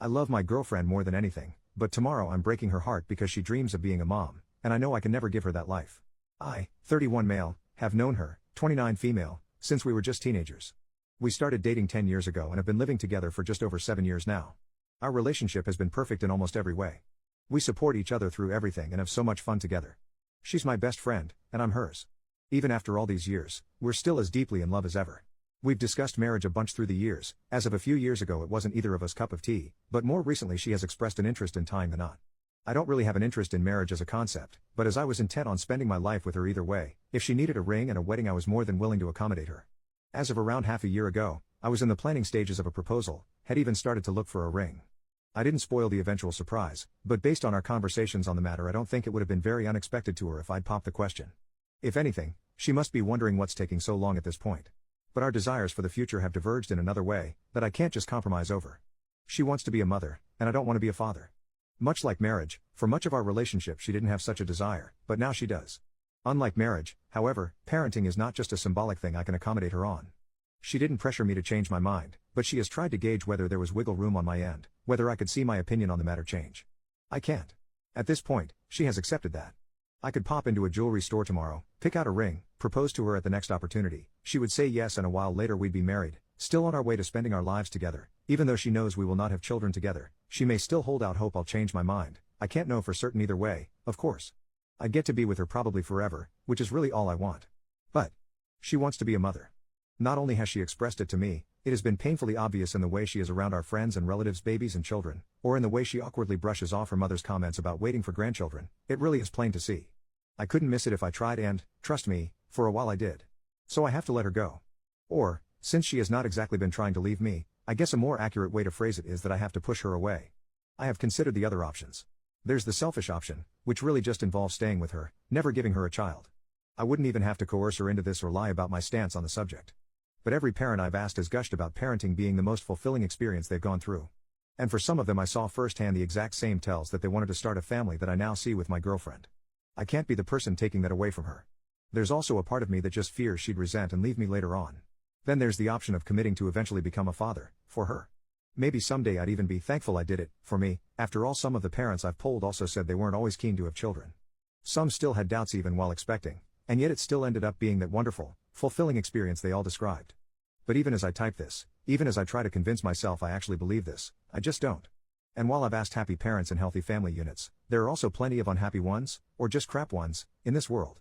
I love my girlfriend more than anything, but tomorrow I'm breaking her heart because she dreams of being a mom, and I know I can never give her that life. I, 31 male, have known her, 29 female, since we were just teenagers. We started dating 10 years ago and have been living together for just over 7 years now. Our relationship has been perfect in almost every way. We support each other through everything and have so much fun together. She's my best friend, and I'm hers. Even after all these years, we're still as deeply in love as ever. We've discussed marriage a bunch through the years. As of a few years ago it wasn't either of us cup of tea, but more recently she has expressed an interest in tying the knot. I don't really have an interest in marriage as a concept, but as I was intent on spending my life with her either way, if she needed a ring and a wedding I was more than willing to accommodate her. As of around half a year ago, I was in the planning stages of a proposal, had even started to look for a ring. I didn't spoil the eventual surprise, but based on our conversations on the matter I don't think it would have been very unexpected to her if I'd popped the question. If anything, she must be wondering what's taking so long at this point. But our desires for the future have diverged in another way, that I can't just compromise over. She wants to be a mother, and I don't want to be a father. Much like marriage, for much of our relationship she didn't have such a desire, but now she does. Unlike marriage, however, parenting is not just a symbolic thing I can accommodate her on. She didn't pressure me to change my mind, but she has tried to gauge whether there was wiggle room on my end, whether I could see my opinion on the matter change. I can't. At this point, she has accepted that. I could pop into a jewelry store tomorrow, pick out a ring, propose to her at the next opportunity, she would say yes and a while later we'd be married, still on our way to spending our lives together. Even though she knows we will not have children together, she may still hold out hope I'll change my mind. I can't know for certain either way, of course. I'd get to be with her probably forever, which is really all I want. But she wants to be a mother. Not only has she expressed it to me, it has been painfully obvious in the way she is around our friends and relatives' babies and children, or in the way she awkwardly brushes off her mother's comments about waiting for grandchildren. It really is plain to see. I couldn't miss it if I tried and, trust me, for a while I did. So I have to let her go. Or, since she has not exactly been trying to leave me, I guess a more accurate way to phrase it is that I have to push her away. I have considered the other options. There's the selfish option, which really just involves staying with her, never giving her a child. I wouldn't even have to coerce her into this or lie about my stance on the subject. But every parent I've asked has gushed about parenting being the most fulfilling experience they've gone through. And for some of them I saw firsthand the exact same tells that they wanted to start a family that I now see with my girlfriend. I can't be the person taking that away from her. There's also a part of me that just fears she'd resent and leave me later on. Then there's the option of committing to eventually become a father, for her. Maybe someday I'd even be thankful I did it, for me. After all, some of the parents I've polled also said they weren't always keen to have children. Some still had doubts even while expecting, and yet it still ended up being that wonderful, fulfilling experience they all described. But even as I type this, even as I try to convince myself I actually believe this, I just don't. And while I've asked happy parents and healthy family units, there are also plenty of unhappy ones, or just crap ones, in this world.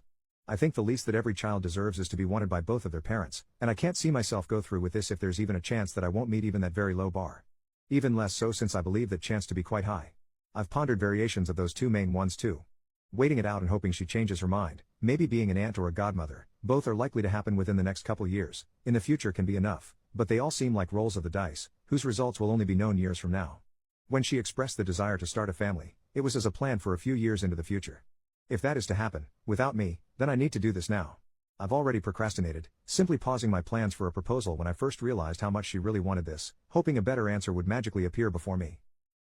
I think the least that every child deserves is to be wanted by both of their parents, and I can't see myself go through with this if there's even a chance that I won't meet even that very low bar. Even less so since I believe that chance to be quite high. I've pondered variations of those two main ones too. Waiting it out and hoping she changes her mind, maybe being an aunt or a godmother, both are likely to happen within the next couple years, in the future can be enough, but they all seem like rolls of the dice, whose results will only be known years from now. When she expressed the desire to start a family, it was as a plan for a few years into the future. If that is to happen, without me, then I need to do this now. I've already procrastinated, simply pausing my plans for a proposal when I first realized how much she really wanted this, hoping a better answer would magically appear before me.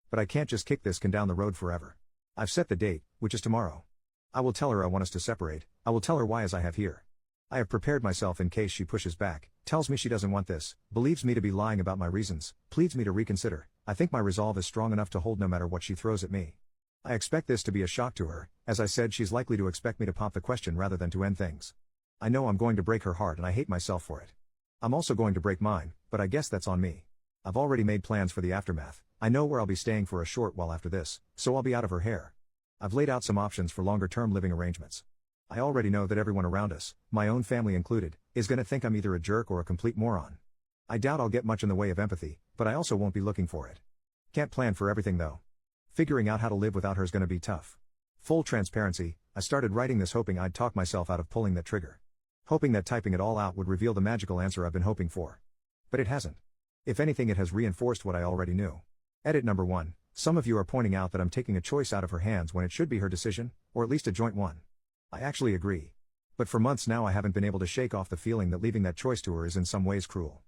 But I can't just kick this can down the road forever. I've set the date, which is tomorrow. I will tell her I want us to separate, I will tell her why as I have here. I have prepared myself in case she pushes back, tells me she doesn't want this, believes me to be lying about my reasons, pleads me to reconsider. I think my resolve is strong enough to hold no matter what she throws at me. I expect this to be a shock to her. As I said, she's likely to expect me to pop the question rather than to end things. I know I'm going to break her heart and I hate myself for it. I'm also going to break mine, but I guess that's on me. I've already made plans for the aftermath. I know where I'll be staying for a short while after this, so I'll be out of her hair. I've laid out some options for longer-term living arrangements. I already know that everyone around us, my own family included, is going to think I'm either a jerk or a complete moron. I doubt I'll get much in the way of empathy, but I also won't be looking for it. Can't plan for everything though. Figuring out how to live without her is going to be tough. Full transparency, I started writing this hoping I'd talk myself out of pulling that trigger. Hoping that typing it all out would reveal the magical answer I've been hoping for. But it hasn't. If anything, it has reinforced what I already knew. Edit number 1. Some of you are pointing out that I'm taking a choice out of her hands when it should be her decision, or at least a joint one. I actually agree. But for months now I haven't been able to shake off the feeling that leaving that choice to her is in some ways cruel.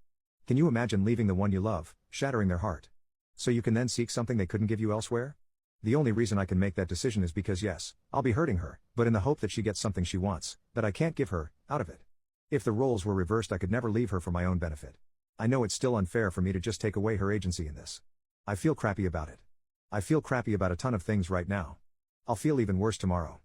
Can you imagine leaving the one you love, shattering their heart? So you can then seek something they couldn't give you elsewhere? The only reason I can make that decision is because yes, I'll be hurting her, but in the hope that she gets something she wants, that I can't give her, out of it. If the roles were reversed I could never leave her for my own benefit. I know it's still unfair for me to just take away her agency in this. I feel crappy about it. I feel crappy about a ton of things right now. I'll feel even worse tomorrow.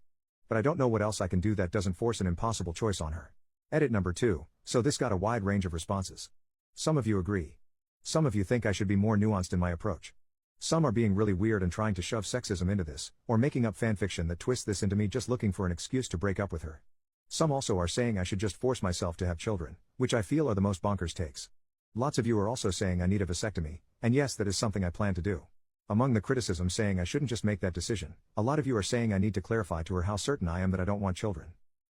But I don't know what else I can do that doesn't force an impossible choice on her. Edit number 2, so this got a wide range of responses. Some of you agree. Some of you think I should be more nuanced in my approach. Some are being really weird and trying to shove sexism into this, or making up fanfiction that twists this into me just looking for an excuse to break up with her. Some also are saying I should just force myself to have children, which I feel are the most bonkers takes. Lots of you are also saying I need a vasectomy, and yes, that is something I plan to do. Among the criticism saying I shouldn't just make that decision, a lot of you are saying I need to clarify to her how certain I am that I don't want children.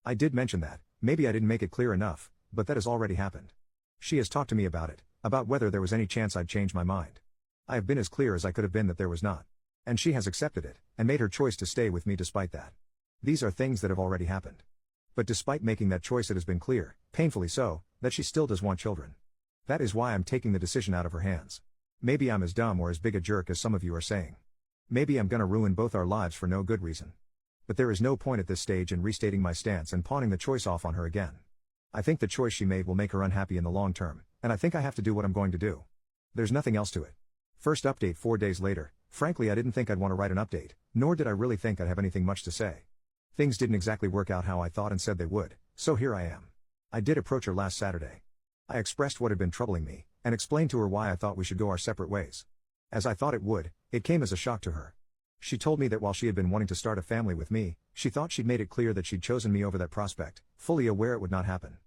I did mention that, maybe I didn't make it clear enough, but that has already happened. She has talked to me about it, about whether there was any chance I'd change my mind. I have been as clear as I could have been that there was not. And she has accepted it, and made her choice to stay with me despite that. These are things that have already happened. But despite making that choice, it has been clear, painfully so, that she still does want children. That is why I'm taking the decision out of her hands. Maybe I'm as dumb or as big a jerk as some of you are saying. Maybe I'm gonna ruin both our lives for no good reason. But there is no point at this stage in restating my stance and pawning the choice off on her again. I think the choice she made will make her unhappy in the long term, and I think I have to do what I'm going to do. There's nothing else to it. First update 4 days later. Frankly, I didn't think I'd want to write an update, nor did I really think I'd have anything much to say. Things didn't exactly work out how I thought and said they would, so here I am. I did approach her last Saturday. I expressed what had been troubling me, and explained to her why I thought we should go our separate ways. As I thought it would, it came as a shock to her. She told me that while she had been wanting to start a family with me, she thought she'd made it clear that she'd chosen me over that prospect, fully aware it would not happen.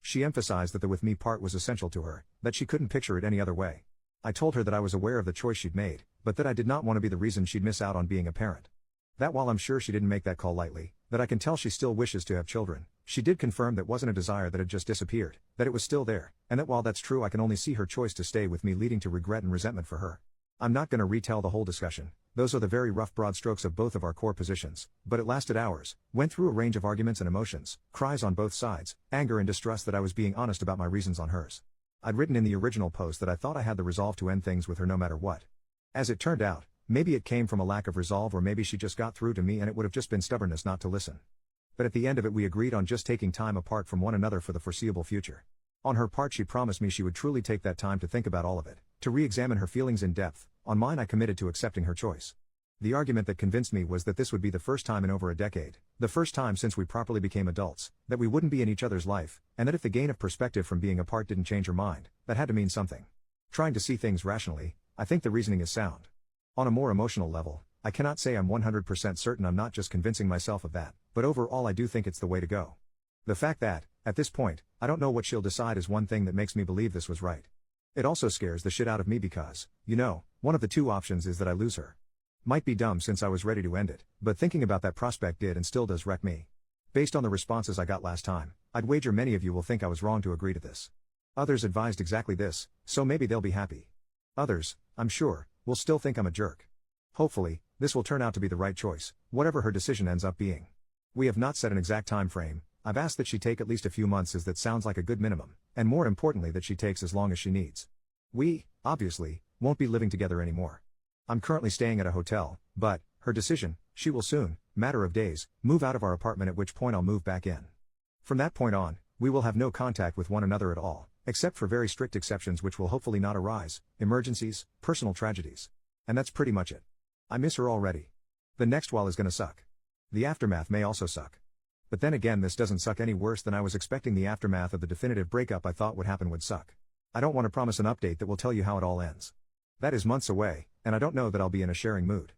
She emphasized that the with me part was essential to her, that she couldn't picture it any other way. I told her that I was aware of the choice she'd made, but that I did not want to be the reason she'd miss out on being a parent. That while I'm sure she didn't make that call lightly, that I can tell she still wishes to have children, she did confirm that wasn't a desire that had just disappeared, that it was still there, and that while that's true I can only see her choice to stay with me leading to regret and resentment for her. I'm not gonna retell the whole discussion, those are the very rough broad strokes of both of our core positions, but it lasted hours, went through a range of arguments and emotions, cries on both sides, anger and distrust that I was being honest about my reasons on hers. I'd written in the original post that I thought I had the resolve to end things with her no matter what. As it turned out, maybe it came from a lack of resolve or maybe she just got through to me and it would have just been stubbornness not to listen. But at the end of it we agreed on just taking time apart from one another for the foreseeable future. On her part she promised me she would truly take that time to think about all of it, to re-examine her feelings in depth. On mine I committed to accepting her choice. The argument that convinced me was that this would be the first time in over a decade, the first time since we properly became adults, that we wouldn't be in each other's life, and that if the gain of perspective from being apart didn't change her mind, that had to mean something. Trying to see things rationally, I think the reasoning is sound. On a more emotional level, I cannot say I'm 100% certain I'm not just convincing myself of that, but overall I do think it's the way to go. The fact that, at this point, I don't know what she'll decide is one thing that makes me believe this was right. It also scares the shit out of me because, one of the two options is that I lose her. Might be dumb since I was ready to end it, but thinking about that prospect did and still does wreck me. Based on the responses I got last time, I'd wager many of you will think I was wrong to agree to this. Others advised exactly this, so maybe they'll be happy. Others, I'm sure, will still think I'm a jerk. Hopefully, this will turn out to be the right choice, whatever her decision ends up being. We have not set an exact time frame. I've asked that she take at least a few months as that sounds like a good minimum, and more importantly that she takes as long as she needs. We, obviously, won't be living together anymore. I'm currently staying at a hotel, but, her decision, she will soon, matter of days, move out of our apartment at which point I'll move back in. From that point on, we will have no contact with one another at all, except for very strict exceptions which will hopefully not arise, emergencies, personal tragedies. And that's pretty much it. I miss her already. The next while is gonna suck. The aftermath may also suck. But then again this doesn't suck any worse than I was expecting the aftermath of the definitive breakup I thought would happen would suck. I don't want to promise an update that will tell you how it all ends. That is months away, and I don't know that I'll be in a sharing mood.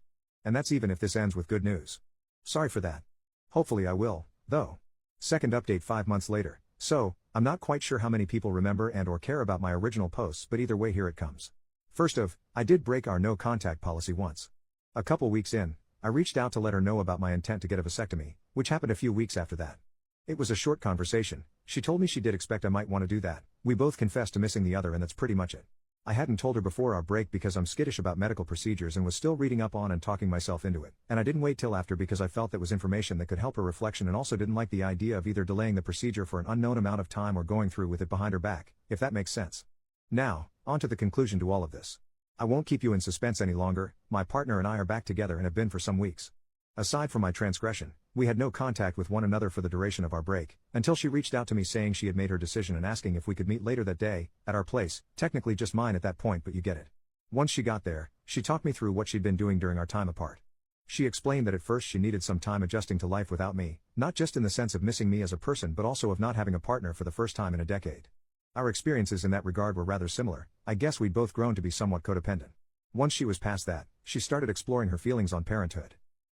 And that's even if this ends with good news. Sorry for that. Hopefully I will, though. Second update 5 months later. So, I'm not quite sure how many people remember and or care about my original posts, but either way here it comes. First of, I did break our no contact policy once. A couple weeks in, I reached out to let her know about my intent to get a vasectomy, which happened a few weeks after that. It was a short conversation. She told me she did expect I might want to do that. We both confessed to missing the other and that's pretty much it. I hadn't told her before our break because I'm skittish about medical procedures and was still reading up on and talking myself into it, and I didn't wait till after because I felt that was information that could help her reflection and also didn't like the idea of either delaying the procedure for an unknown amount of time or going through with it behind her back, if that makes sense. Now, on to the conclusion to all of this. I won't keep you in suspense any longer. My partner and I are back together and have been for some weeks. Aside from my transgression, we had no contact with one another for the duration of our break, until she reached out to me saying she had made her decision and asking if we could meet later that day, at our place, technically just mine at that point but you get it. Once she got there, She talked me through what she'd been doing during our time apart. She explained that at first she needed some time adjusting to life without me, not just in the sense of missing me as a person but also of not having a partner for the first time in a decade. Our experiences in that regard were rather similar. I guess we'd both grown to be somewhat codependent. Once she was past that, she started exploring her feelings on parenthood.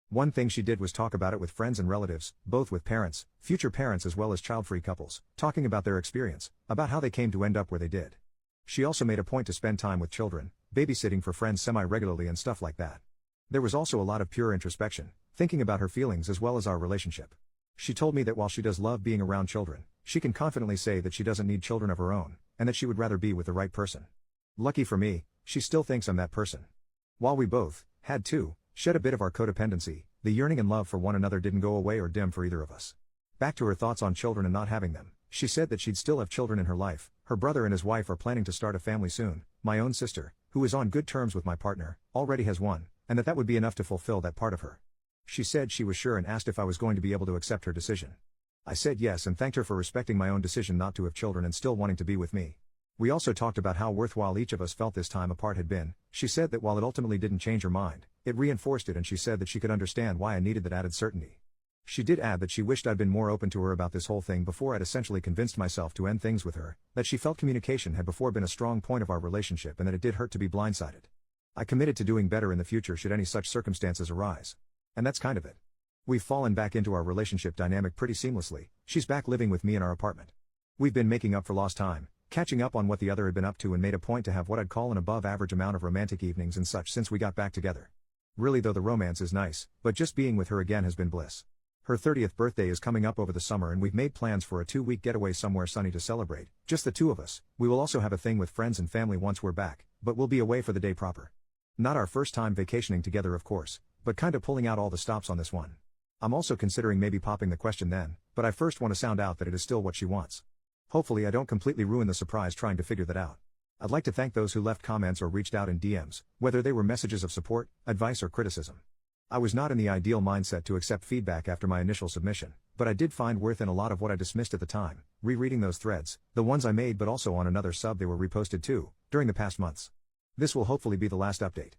One thing she did was talk about it with friends and relatives, both with parents, future parents as well as child-free couples, talking about their experience, about how they came to end up where they did. She also made a point to spend time with children, babysitting for friends semi-regularly and stuff like that. There was also a lot of pure introspection, thinking about her feelings as well as our relationship. She told me that while she does love being around children, she can confidently say that she doesn't need children of her own, and that she would rather be with the right person. Lucky for me, she still thinks I'm that person. While we both had to shed a bit of our codependency, the yearning and love for one another didn't go away or dim for either of us. Back to her thoughts on children and not having them, she said that she'd still have children in her life. Her brother and his wife are planning to start a family soon. My own sister, who is on good terms with my partner, already has one, and that would be enough to fulfill that part of her. She said she was sure and asked if I was going to be able to accept her decision. I said yes and thanked her for respecting my own decision not to have children and still wanting to be with me. We also talked about how worthwhile each of us felt this time apart had been. She said that while it ultimately didn't change her mind, it reinforced it, and she said that she could understand why I needed that added certainty. She did add that she wished I'd been more open to her about this whole thing before I'd essentially convinced myself to end things with her, that she felt communication had before been a strong point of our relationship and that it did hurt to be blindsided. I committed to doing better in the future should any such circumstances arise. And that's kind of it. We've fallen back into our relationship dynamic pretty seamlessly. She's back living with me in our apartment. We've been making up for lost time, catching up on what the other had been up to, and made a point to have what I'd call an above average amount of romantic evenings and such since we got back together. Really though, the romance is nice, but just being with her again has been bliss. Her 30th birthday is coming up over the summer and we've made plans for a 2-week getaway somewhere sunny to celebrate, just the two of us. We will also have a thing with friends and family once we're back, but we'll be away for the day proper. Not our first time vacationing together of course, but kinda pulling out all the stops on this one. I'm also considering maybe popping the question then, but I first want to sound out that it is still what she wants. Hopefully I don't completely ruin the surprise trying to figure that out. I'd like to thank those who left comments or reached out in DMs, whether they were messages of support, advice or criticism. I was not in the ideal mindset to accept feedback after my initial submission, but I did find worth in a lot of what I dismissed at the time, rereading those threads, the ones I made but also on another sub they were reposted too, during the past months. This will hopefully be the last update.